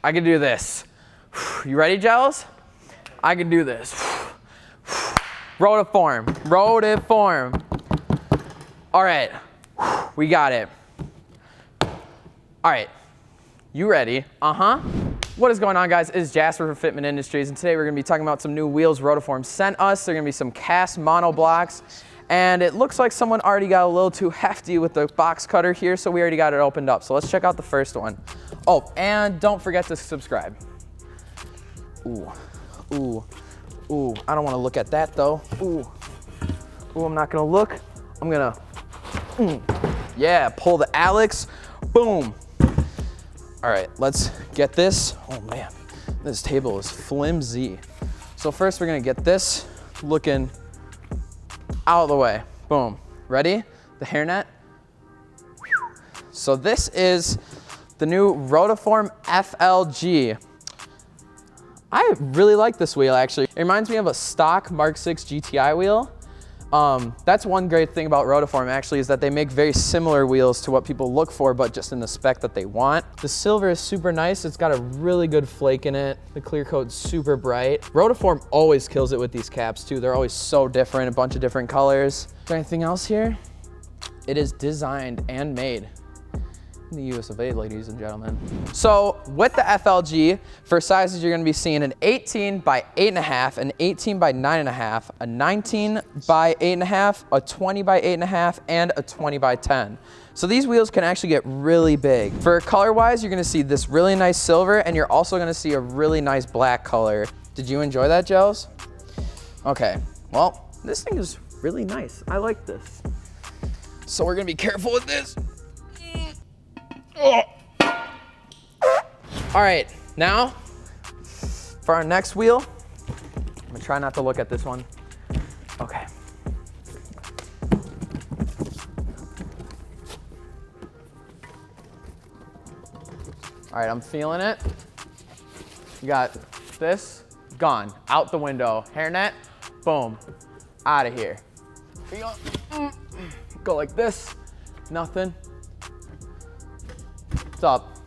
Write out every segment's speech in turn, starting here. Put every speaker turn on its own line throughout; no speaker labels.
I can do this. You ready, gels? I can do this. Rotiform, Rotiform. All right, we got it. All right, you ready? What is going on, guys? It's Jasper from Fitment Industries, and today we're gonna be talking about some new wheels Rotiform sent us. They're gonna be some cast mono blocks, and it looks like someone already got a little too hefty with the box cutter here, so we already got it opened up. So let's check out the first one. Oh, and don't forget to subscribe. Ooh, ooh, ooh, I don't wanna look at that though. Ooh, ooh, I'm not gonna look. I'm gonna, yeah, pull the Alex, boom. All right, let's get this. Oh man, this table is flimsy. So first we're gonna get this looking out of the way. Boom, ready? The hairnet. So this is the new Rotiform FLG. I really like this wheel actually. It reminds me of a stock Mark 6 GTI wheel. That's one great thing about Rotiform actually, is that they make very similar wheels to what people look for, but just in the spec that they want. The silver is super nice. It's got a really good flake in it. The clear coat's super bright. Rotiform always kills it with these caps too. They're always so different, a bunch of different colors. Is there anything else here? It is designed and made in the US of A, ladies and gentlemen. So with the FLG, for sizes, you're gonna be seeing an 18 by 8.5, an 18 by 9.5, a 19 by 8.5, a 20 by 8.5, and a 20 by 10. So these wheels can actually get really big. For color-wise, you're gonna see this really nice silver, and you're also gonna see a really nice black color. Did you enjoy that, Gels? Okay, well, this thing is really nice. I like this. So we're gonna be careful with this. Oh. All right, now for our next wheel, I'm gonna try not to look at this one. Okay. All right, I'm feeling it. You got this, gone, out the window. Hairnet, boom, out of here. Here you go. Go like this, nothing. Up,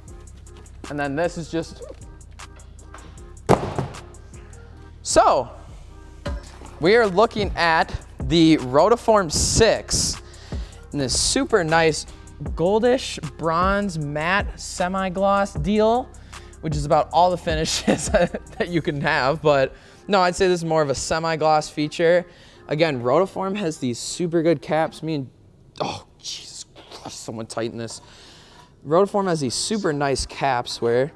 and then this is just, so we are looking at the Rotiform Six in this super nice goldish bronze matte semi-gloss deal, which is about all the finishes that you can have, but no, I'd say this is more of a semi-gloss feature. Again, Rotiform has these super good caps. Oh Jesus Christ, someone tighten this. Rotiform has these super nice caps where,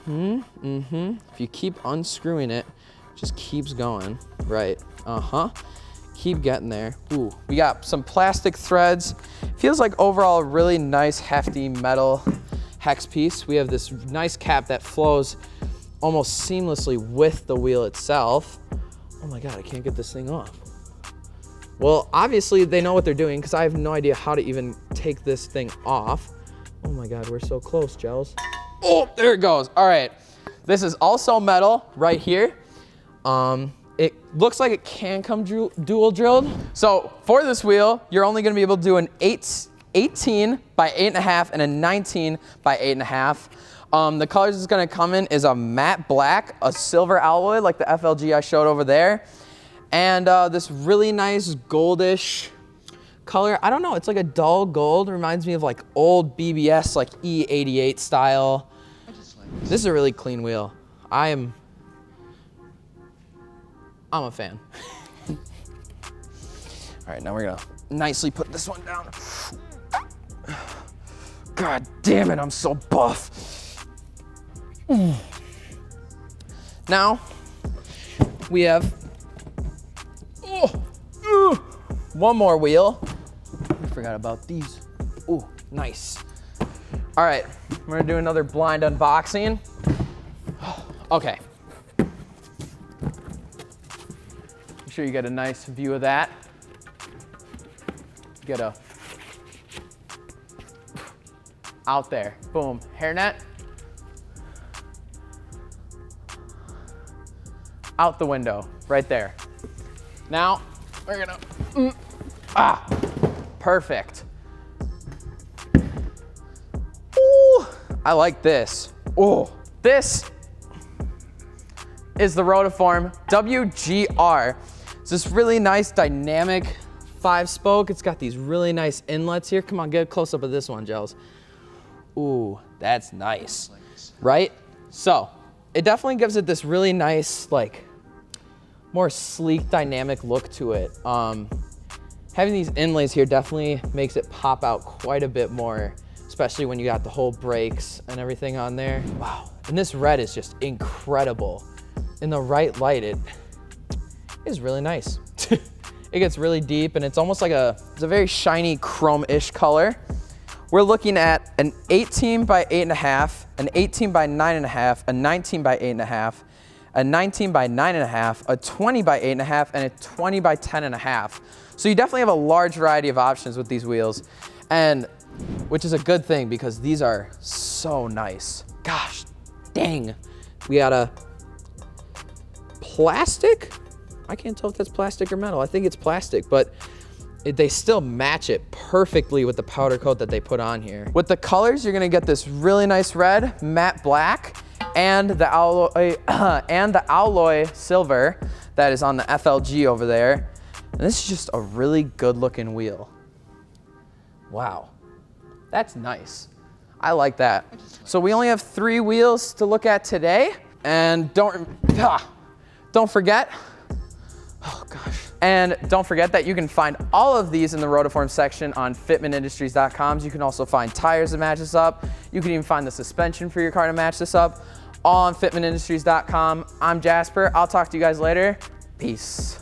if you keep unscrewing it, it just keeps going. Right, keep getting there. Ooh, we got some plastic threads. Feels like overall a really nice hefty metal hex piece. We have this nice cap that flows almost seamlessly with the wheel itself. Oh my God, I can't get this thing off. Well, obviously they know what they're doing because I have no idea how to even take this thing off. Oh my God, we're so close, Gels. Oh, there it goes. All right, this is also metal right here. It looks like it can come dual drilled. So for this wheel, you're only gonna be able to do an 18 by 8.5 and a 19 by 8.5. The colors it's gonna come in is a matte black, a silver alloy like the FLG I showed over there, and this really nice goldish color. I don't know, it's like a dull gold. Reminds me of like old BBS, like E88 style. This is a really clean wheel. I'm a fan. All right, now we're gonna nicely put this one down. God damn it, I'm so buff. Now, we have one more wheel. I forgot about these. Ooh, nice. All right, we're gonna do another blind unboxing. Okay. I'm sure you get a nice view of that. Get a, out there, boom, hairnet. Out the window, right there. Now, we're gonna, perfect. Ooh, I like this. Oh, This is the Rotiform WGR. It's this really nice dynamic 5-spoke. It's got these really nice inlets here. Come on, get a close up of this one, Gels. Ooh, that's nice, right? So it definitely gives it this really nice, like, more sleek, dynamic look to it. Having these inlays here definitely makes it pop out quite a bit more, especially when you got the whole brakes and everything on there. Wow, and this red is just incredible. In the right light, it is really nice. It gets really deep, and it's almost like it's a very shiny chrome-ish color. We're looking at an 18 by 8.5, an 18 by 9.5, a 19 by 8.5, a 19 by 9.5, a 20 by 8.5, and a 20 by 10.5. So you definitely have a large variety of options with these wheels, and which is a good thing because these are so nice. Gosh, dang. We got a plastic? I can't tell if that's plastic or metal. I think it's plastic, but they still match it perfectly with the powder coat that they put on here. With the colors, you're gonna get this really nice red, matte black, and the alloy silver that is on the FLG over there. And this is just a really good looking wheel. Wow, that's nice. I like that. So we only have 3 wheels to look at today, and don't forget, oh gosh. And don't forget that you can find all of these in the Rotiform section on fitmentindustries.com. You can also find tires to match this up. You can even find the suspension for your car to match this up, all on fitmentindustries.com. I'm Jasper. I'll talk to you guys later. Peace.